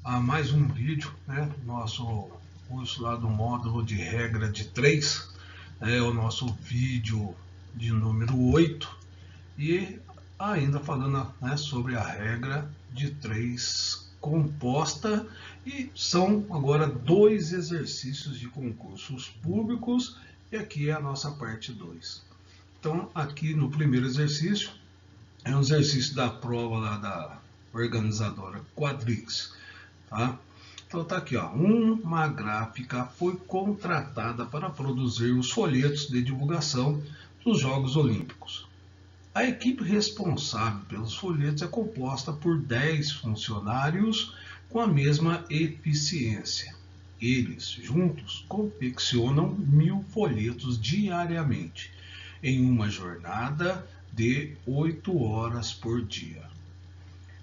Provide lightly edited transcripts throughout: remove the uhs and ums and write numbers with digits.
a mais um vídeo, né, do nosso curso lá do módulo de regra de 3, o nosso vídeo de número 8, e ainda falando, né, sobre a regra de 3 composta, e são agora 2 exercícios de concursos públicos, e aqui é a nossa parte 2. Então, aqui no primeiro exercício, é um exercício da prova lá da organizadora Quadrix, tá? Então tá aqui, ó. Uma gráfica foi contratada para produzir os folhetos de divulgação dos Jogos Olímpicos. A equipe responsável pelos folhetos é composta por 10 funcionários com a mesma eficiência. Eles, juntos, confeccionam 1000 folhetos diariamente, em uma jornada de 8 horas por dia.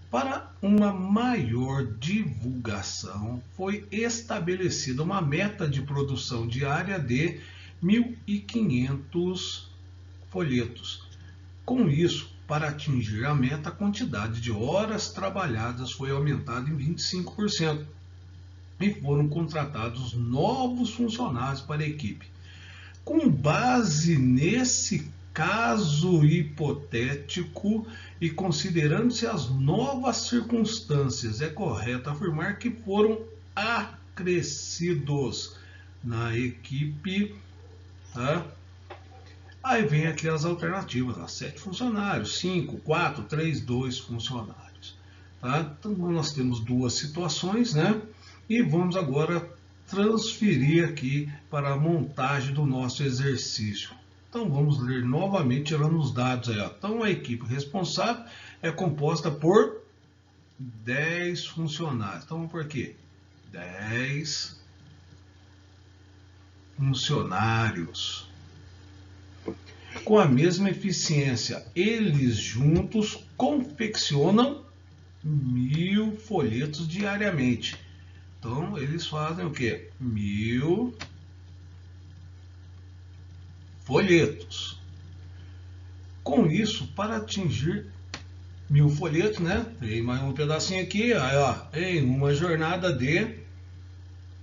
Para uma maior divulgação, foi estabelecida uma meta de produção diária de 1.500 folhetos. Com isso, para atingir a meta, a quantidade de horas trabalhadas foi aumentada em 25% e foram contratados novos funcionários para a equipe. Com base nesse caso hipotético e considerando-se as novas circunstâncias, é correto afirmar que foram acrescidos na equipe, tá? Aí vem aqui as alternativas, 7 funcionários, 5, 4, 3, 2 funcionários. Tá? Então nós temos duas situações, né? E vamos agora transferir aqui para a montagem do nosso exercício. Então vamos ler novamente, tirando os dados aí, ó. Então a equipe responsável é composta por 10 funcionários. Então vamos por aqui, 10 funcionários com a mesma eficiência. Eles juntos confeccionam 1000 folhetos diariamente. Então eles fazem o que? 1000 folhetos. Com isso, para atingir 1000 folhetos, né? Tem mais um pedacinho aqui, aí, ó, em uma jornada de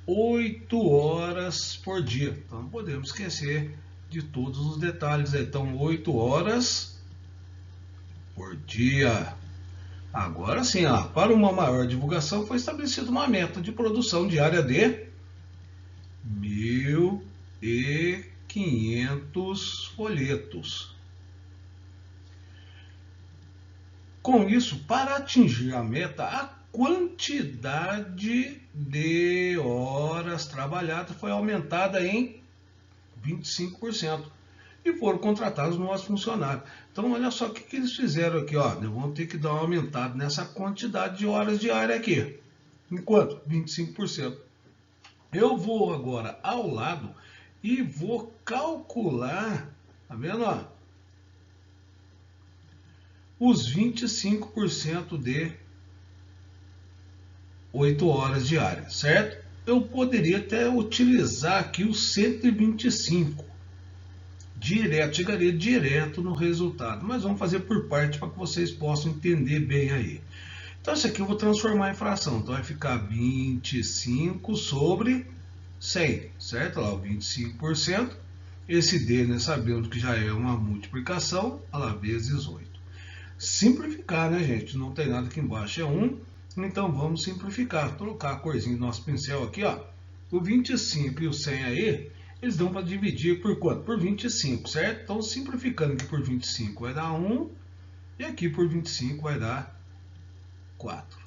8 horas por dia. Então não podemos esquecer de todos os detalhes. Então 8 horas por dia. Agora sim, ó, para uma maior divulgação foi estabelecida uma meta de produção diária de 1.500 folhetos. Com isso, para atingir a meta, a quantidade de horas trabalhadas foi aumentada em 25% e foram contratados novos funcionários. Então, olha só o que eles fizeram aqui, ó. Vão ter que dar uma aumentada nessa quantidade de horas diárias aqui. Enquanto? 25%. Eu vou agora ao lado e vou calcular, tá vendo, ó? Os 25% de 8 horas diárias, certo? Eu poderia até utilizar aqui o 125 direto, chegaria direto no resultado, mas vamos fazer por parte para que vocês possam entender bem aí. Então isso aqui eu vou transformar em fração, então vai ficar 25 sobre 100, certo? Lá o 25%, esse D, né, sabendo que já é uma multiplicação, lá vezes 8. Simplificar, né, gente? Não tem nada aqui embaixo, é 1. Então vamos simplificar, trocar a corzinha do nosso pincel aqui, ó. O 25 e o 100 aí, eles dão para dividir por quanto? Por 25, certo? Então simplificando aqui por 25 vai dar 1 e aqui por 25 vai dar 4.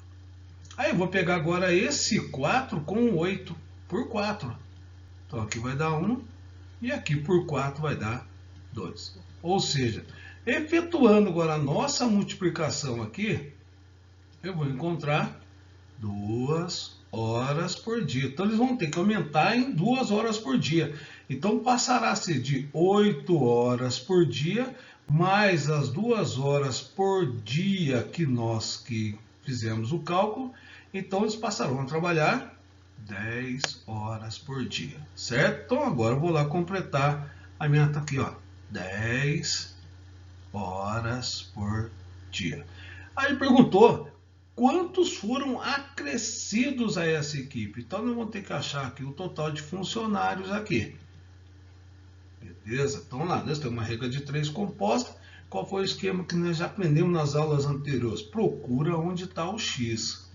Aí eu vou pegar agora esse 4 com 8 por 4. Então aqui vai dar 1 e aqui por 4 vai dar 2. Ou seja, efetuando agora a nossa multiplicação aqui, eu vou encontrar 2 horas por dia. Então eles vão ter que aumentar em 2 horas por dia. Então passará a ser de 8 horas por dia, mais as 2 horas por dia que nós fizemos o cálculo. Então eles passarão a trabalhar 10 horas por dia, certo? Então agora eu vou lá completar a minha, tá aqui, ó, 10 horas por dia. Aí ele perguntou quantos foram acrescidos a essa equipe. Então nós vamos ter que achar aqui o total de funcionários aqui. Beleza? Então lá, nós temos uma regra de 3 composta. Qual foi o esquema que nós já aprendemos nas aulas anteriores? Procura onde está o X.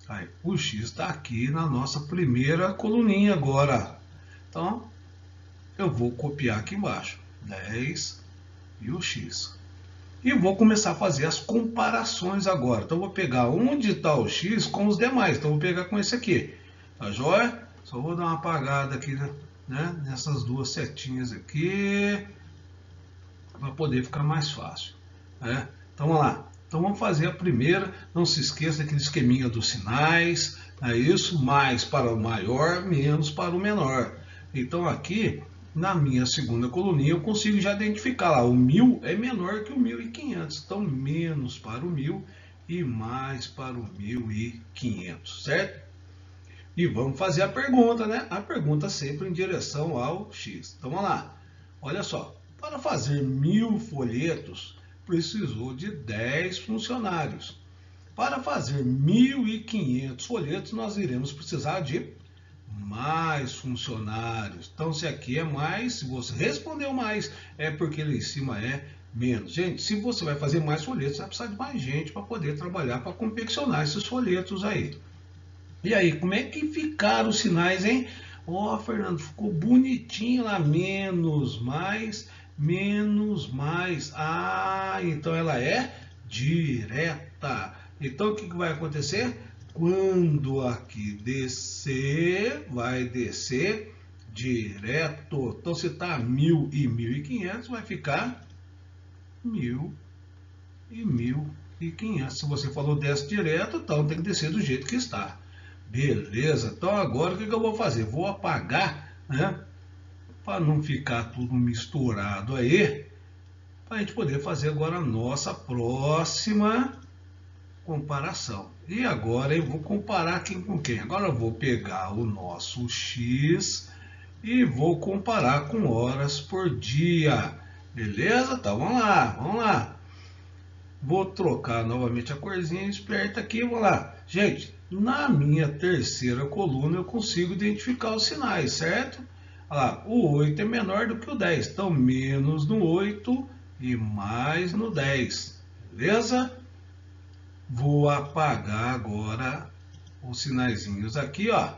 Aí, o X está aqui na nossa primeira coluninha agora. Então, eu vou copiar aqui embaixo. 10 e o X. E vou começar a fazer as comparações agora. Então, eu vou pegar onde está o X com os demais. Então, eu vou pegar com esse aqui. Tá joia? Só vou dar uma apagada aqui, né, nessas duas setinhas aqui, para poder ficar mais fácil. Né? Então, vamos lá. Então, vamos fazer a primeira. Não se esqueça daquele esqueminha dos sinais. É isso? Mais para o maior, menos para o menor. Então, aqui, na minha segunda coluninha, eu consigo já identificar lá. O 1000 é menor que o 1500. Então, menos para o 1000 e mais para o 1500. Certo? E vamos fazer a pergunta, né? A pergunta sempre em direção ao X. Então, vamos lá. Olha só. Para fazer 1000 folhetos, precisou de 10 funcionários. Para fazer 1500 folhetos, nós iremos precisar de mais funcionários. Então, se aqui é mais, se você respondeu mais, é porque ali em cima é menos. Gente, se você vai fazer mais folhetos, você vai precisar de mais gente para poder trabalhar, para confeccionar esses folhetos aí. E aí, como é que ficaram os sinais, hein? Ó, Fernando, ficou bonitinho lá, menos, mais, menos, mais. Ah, então ela é direta. Então, o que vai acontecer? Quando aqui descer, vai descer direto. Então, se está 1000 e 1500, vai ficar 1000 e 1500. Se você falou desce direto, então tem que descer do jeito que está. Beleza? Então, agora o que eu vou fazer? Vou apagar, né? Para não ficar tudo misturado aí. Para a gente poder fazer agora a nossa próxima comparação. E agora eu vou comparar quem com quem? Agora eu vou pegar o nosso X e vou comparar com horas por dia. Beleza? Então vamos lá, vamos lá. Vou trocar novamente a corzinha esperta aqui, vamos lá. Gente, na minha terceira coluna eu consigo identificar os sinais, certo? Olha lá, o 8 é menor do que o 10, então menos no 8 e mais no 10, beleza? Vou apagar agora os sinaizinhos aqui, ó,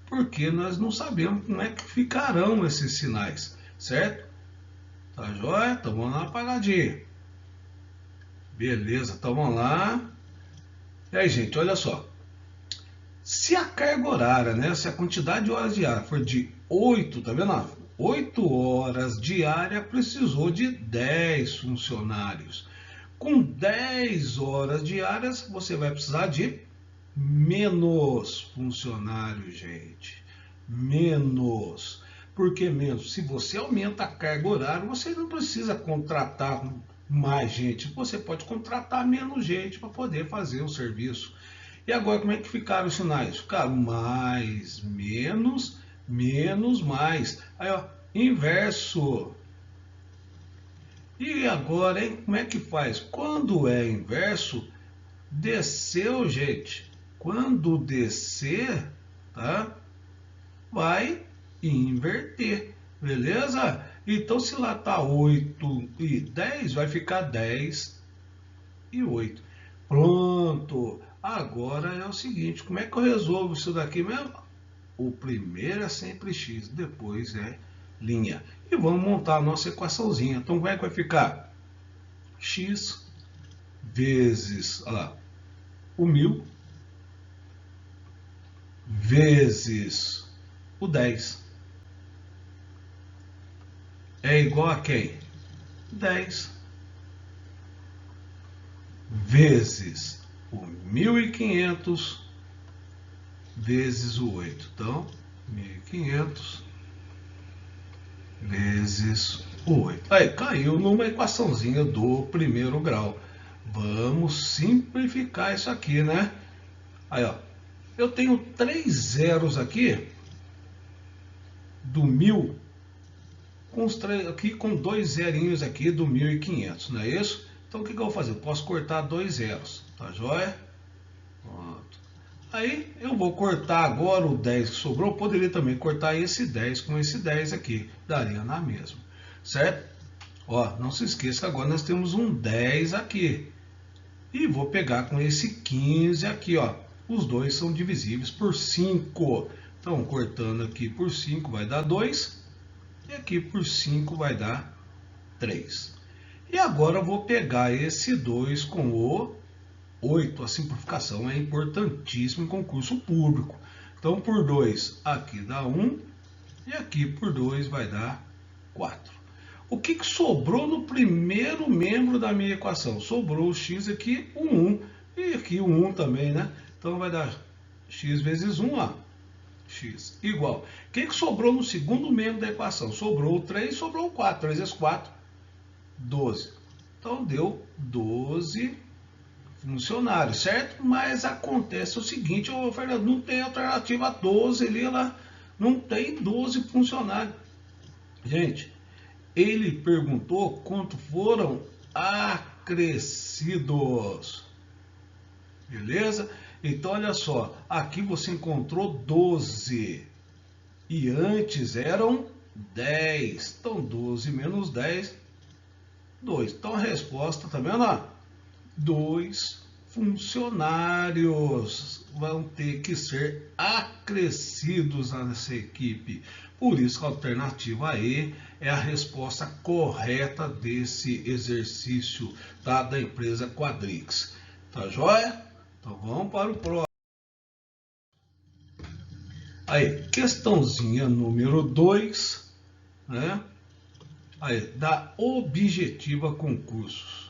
porque nós não sabemos como é que ficarão esses sinais, certo? Tá joia? Então vamos lá, apagadinho. Beleza, então vamos lá. E aí, gente, olha só. Se a carga horária, né, se a quantidade de horas diárias for de 8, tá vendo? 8 horas diárias, precisou de 10 funcionários. Com 10 horas diárias, você vai precisar de menos funcionários, gente. Menos. Por que menos? Se você aumenta a carga horária, você não precisa contratar mais gente. Você pode contratar menos gente para poder fazer o serviço. E agora, como é que ficaram os sinais? Ficaram mais, menos, menos, mais. Aí, ó, inverso. E agora, hein? Como é que faz? Quando é inverso, desceu, gente. Quando descer, tá? Vai inverter, beleza? Então, se lá tá 8 e 10, vai ficar 10 e 8. Pronto. Agora é o seguinte, como é que eu resolvo isso daqui mesmo? O primeiro é sempre x, depois é linha. E vamos montar a nossa equaçãozinha. Então, como é que vai ficar? X vezes, olha lá, o 1000 vezes o 10 é igual a quem? 10 vezes o 1500 vezes o 8. Então, 1500 vezes o 8. Aí, caiu numa equaçãozinha do primeiro grau. Vamos simplificar isso aqui, né? Aí, ó. Eu tenho 3 zeros aqui do 1000, aqui com 2 zerinhos aqui do 1500, não é isso? Então, o que eu vou fazer? Eu posso cortar 2 zeros, tá joia? Aí eu vou cortar agora o 10 que sobrou. Poderia também cortar esse 10 com esse 10 aqui. Daria na mesma. Certo? Ó, não se esqueça que agora nós temos um 10 aqui. E vou pegar com esse 15 aqui, ó. Os dois são divisíveis por 5. Então, cortando aqui por 5 vai dar 2. E aqui por 5 vai dar 3. E agora eu vou pegar esse 2 com o 8. A simplificação é importantíssima em concurso público. Então, por 2 aqui dá 1. E aqui por 2 vai dar 4. O que sobrou no primeiro membro da minha equação? Sobrou o x aqui, o 1. E aqui o 1 também, né? Então vai dar x vezes 1, ó. X igual. O que sobrou no segundo membro da equação? Sobrou o 3, sobrou o 4. 3 vezes 4, 12. Então deu 12 funcionários, certo? Mas acontece o seguinte, ô Fernando, não tem alternativa 12 ali, lá. Não tem 12 funcionários. Gente, ele perguntou quanto foram acrescidos. Beleza? Então, olha só. Aqui você encontrou 12. E antes eram 10. Então, 12 menos 10, 2. Então, a resposta, tá vendo? 2 funcionários vão ter que ser acrescidos nessa equipe. Por isso que a alternativa E é a resposta correta desse exercício, tá? Da empresa Quadrix. Tá joia? Então vamos para o próximo. Aí, questãozinha número 2, né? Aí, da Objetiva Concursos.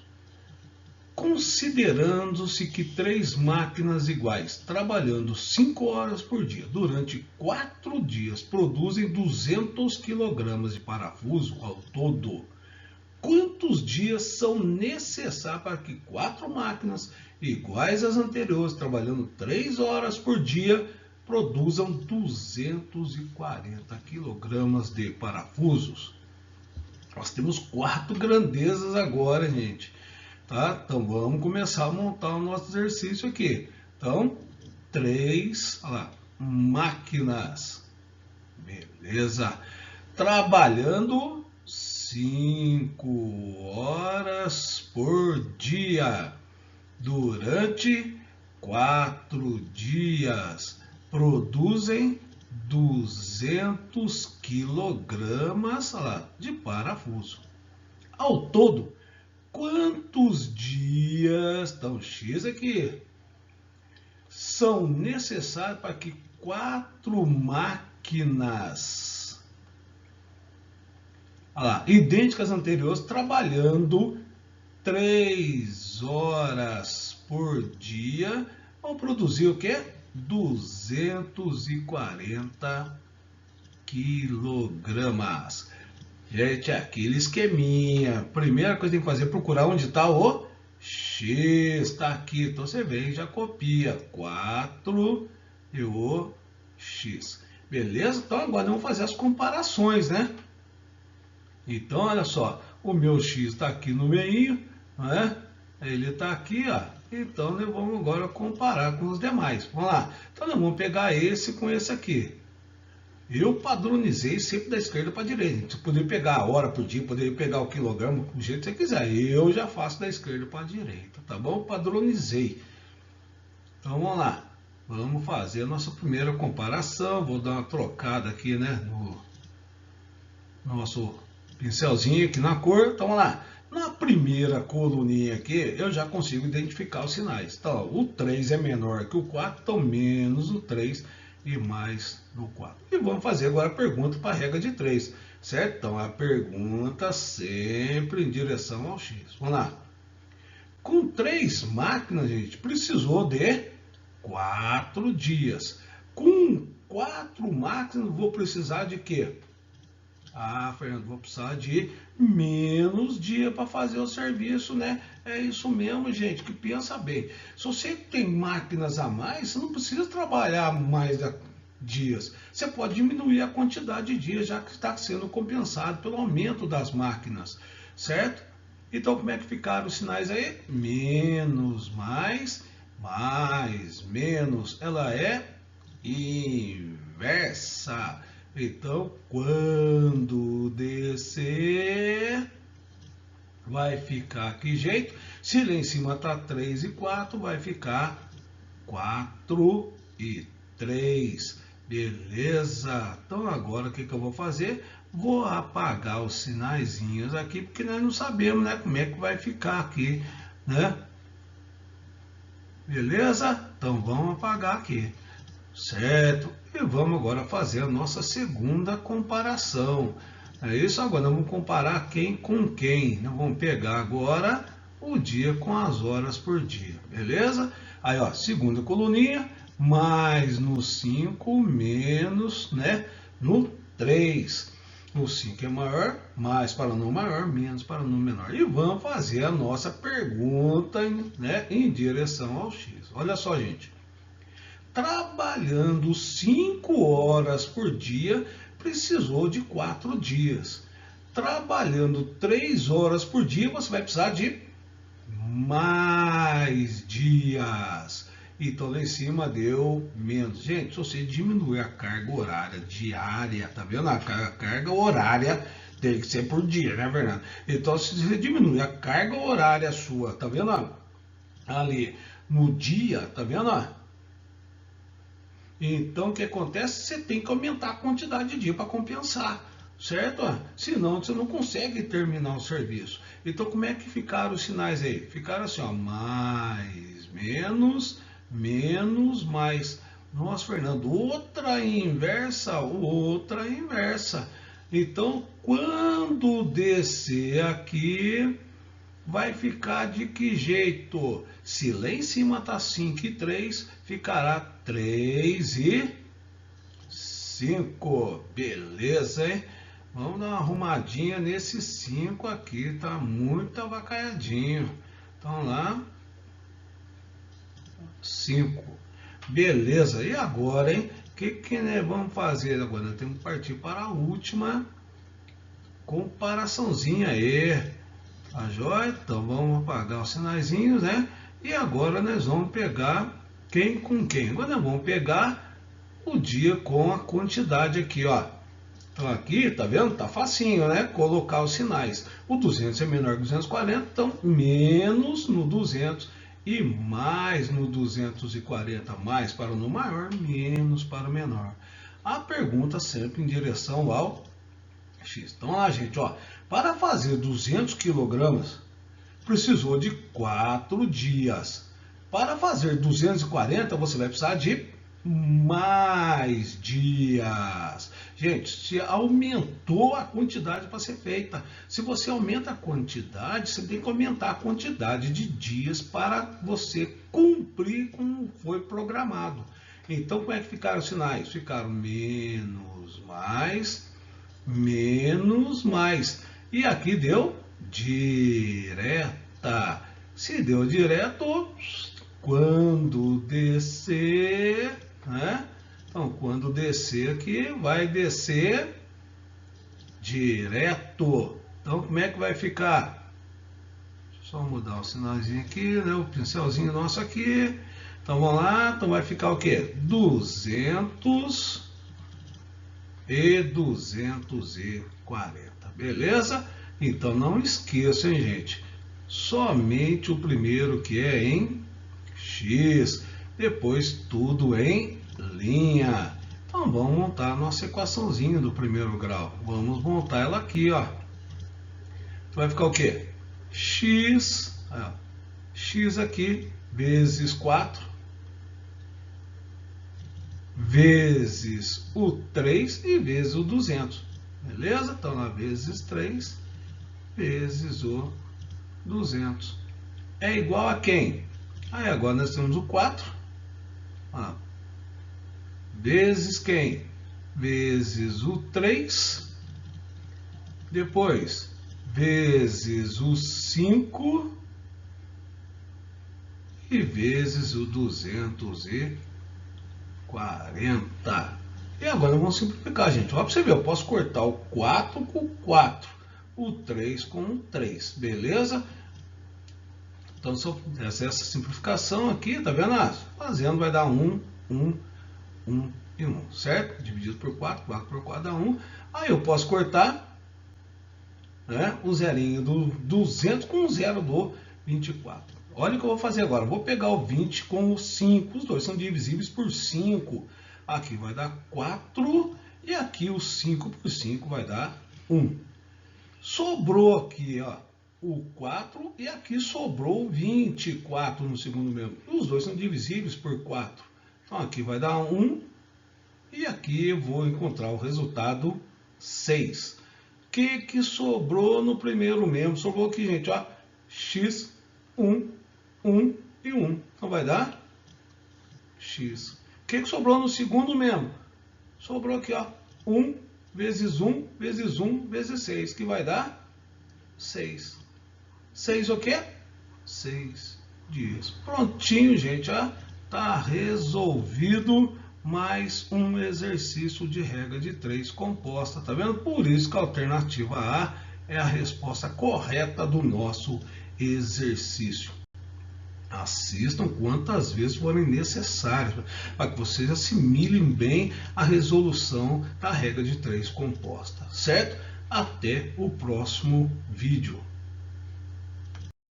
Considerando-se que 3 máquinas iguais, trabalhando 5 horas por dia, durante 4 dias, produzem 200 kg de parafuso ao todo, quantos dias são necessários para que 4 máquinas iguais às anteriores, trabalhando 3 horas por dia, produzam 240 kg de parafusos? Nós temos 4 grandezas agora, gente. Tá? Então vamos começar a montar o nosso exercício aqui. Então, 3 máquinas. Beleza. Trabalhando 5 horas por dia. Durante 4 dias. Produzem 200 quilogramas de parafuso. Ao todo, quantos dias, então X aqui, são necessários para que 4 máquinas idênticas às anteriores, trabalhando 3 horas por dia, vão produzir o quê? 240 quilogramas. Gente, aquele esqueminha. Primeira coisa que tem que fazer é procurar onde está o X. Está aqui. Então você vem e já copia 4 e o X. Beleza? Então agora vamos fazer as comparações, né? Então olha só. O meu X está aqui no meio, né? Ele está aqui, ó. Então nós vamos agora comparar com os demais. Vamos lá. Então nós vamos pegar esse com esse aqui. Eu padronizei sempre da esquerda para a direita. Você poderia pegar a hora por dia, poderia pegar o quilograma, do jeito que você quiser. Eu já faço da esquerda para a direita, tá bom? Padronizei. Então vamos lá. Vamos fazer a nossa primeira comparação. Vou dar uma trocada aqui, né? No nosso pincelzinho aqui na cor. Então vamos lá. Na primeira coluninha aqui, eu já consigo identificar os sinais. Então, o 3 é menor que o 4, então menos o 3 e mais no 4. E vamos fazer agora a pergunta para a regra de 3, certo? Então, a pergunta sempre em direção ao X. Vamos lá. Com 3 máquinas, gente, precisou de 4 dias. Com 4 máquinas, vou precisar de quê? Fernando, vou precisar de menos dia para fazer o serviço, né? É isso mesmo, gente, que pensa bem. Se você tem máquinas a mais, você não precisa trabalhar mais dias. Você pode diminuir a quantidade de dias, já que está sendo compensado pelo aumento das máquinas, certo? Então, como é que ficaram os sinais aí? Menos, mais, mais, menos, ela é inversa. Então, quando descer, vai ficar que jeito? Se lá em cima está 3 e 4, vai ficar 4 e 3. Beleza? Então agora o que eu vou fazer? Vou apagar os sinaizinhos aqui, porque nós não sabemos, né, como é que vai ficar aqui, né? Beleza? Então vamos apagar aqui, certo? E vamos agora fazer a nossa segunda comparação. É isso, agora nós vamos comparar quem com quem. Nós vamos pegar agora o dia com as horas por dia, beleza? Aí, ó, segunda coluninha, mais no 5, menos, né, no 3. O 5 é maior, mais para o número maior, menos para o número menor. E vamos fazer a nossa pergunta, né, em direção ao x. Olha só, gente. Trabalhando 5 horas por dia, precisou de 4 dias. Trabalhando 3 horas por dia, você vai precisar de mais dias. Então lá em cima deu menos. Gente, se você diminuir a carga horária diária, tá vendo? A carga horária tem que ser por dia, né, Fernando? Então se você diminuir a carga horária sua, tá vendo? Ali no dia, tá vendo? Então o que acontece? Você tem que aumentar a quantidade de dia para compensar, certo? Senão você não consegue terminar o serviço. Então como é que ficaram os sinais aí? Ficaram assim, ó, mais, menos, menos, mais. Nossa, Fernando, outra inversa, outra inversa. Então quando descer aqui, vai ficar de que jeito? Se lá em cima está 5 e 3, ficará 3 e 5. Beleza, hein? Vamos dar uma arrumadinha nesse 5 aqui, tá muito avacalhadinho. Então lá, 5. Beleza, e agora, hein? O que nós vamos fazer agora? Nós temos que partir para a última comparaçãozinha aí. Tá joia? Então vamos apagar os sinaizinhos, né? E agora nós vamos pegar quem com quem. Agora nós vamos pegar o dia com a quantidade aqui, ó. Então aqui, tá vendo? Tá facinho, né? Colocar os sinais. O 200 é menor que 240, então menos no 200 e mais no 240. Mais para o número maior, menos para o menor. A pergunta sempre em direção ao x. Então lá, gente, ó. Para fazer 200 quilogramas, precisou de 4 dias. Para fazer 240, você vai precisar de mais dias. Gente, se aumentou a quantidade para ser feita. Se você aumenta a quantidade, você tem que aumentar a quantidade de dias para você cumprir como foi programado. Então, como é que ficaram os sinais? Ficaram menos, mais. E aqui deu direta. Se deu direto, quando descer, né? Então, quando descer aqui, vai descer direto. Então, como é que vai ficar? Só mudar o sinalzinho aqui, né? O pincelzinho nosso aqui. Então, vamos lá. Então, vai ficar o quê? 200 e 240. Beleza? Então não esqueçam, hein, gente, somente o primeiro que é em x, depois tudo em linha. Então vamos montar a nossa equaçãozinha do primeiro grau. Vamos montar ela aqui, ó. Então vai ficar o quê? X, ó, x aqui vezes 4 vezes o 3 e vezes o 200. Beleza? Então, lá vezes 3 vezes o 200. É igual a quem? Aí agora nós temos o 4. Vezes quem? Vezes o 3. Depois, vezes o 5. E vezes o 240. E agora vamos simplificar, gente. Olha para você ver, eu posso cortar o 4 com o 4, o 3 com o 3, beleza? Então, se eu fizesse essa simplificação aqui, tá vendo? Fazendo vai dar 1, 1, 1 e 1, certo? Dividido por 4, 4 por 4 dá 1. Aí eu posso cortar, né, o zerinho do 200 com o zero do 24. Olha o que eu vou fazer agora. Vou pegar o 20 com o 5. Os dois são divisíveis por 5. Aqui vai dar 4. E aqui o 5 por 5 vai dar 1. Sobrou aqui, ó, o 4. E aqui sobrou o 24 no segundo membro. Os dois são divisíveis por 4. Então aqui vai dar 1. E aqui eu vou encontrar o resultado 6. O que sobrou no primeiro membro? Sobrou aqui, gente, ó, x, 1, 1 e 1. Então vai dar x. O que sobrou no segundo membro? Sobrou aqui, ó, 1 vezes 1 vezes 1 vezes 6, que vai dar 6. 6 o quê? 6 dias. Prontinho, gente, ó, tá resolvido mais um exercício de regra de 3 composta, tá vendo? Por isso que a alternativa A é a resposta correta do nosso exercício. Assistam quantas vezes forem necessárias para que vocês assimilem bem a resolução da regra de 3 composta, certo? Até o próximo vídeo.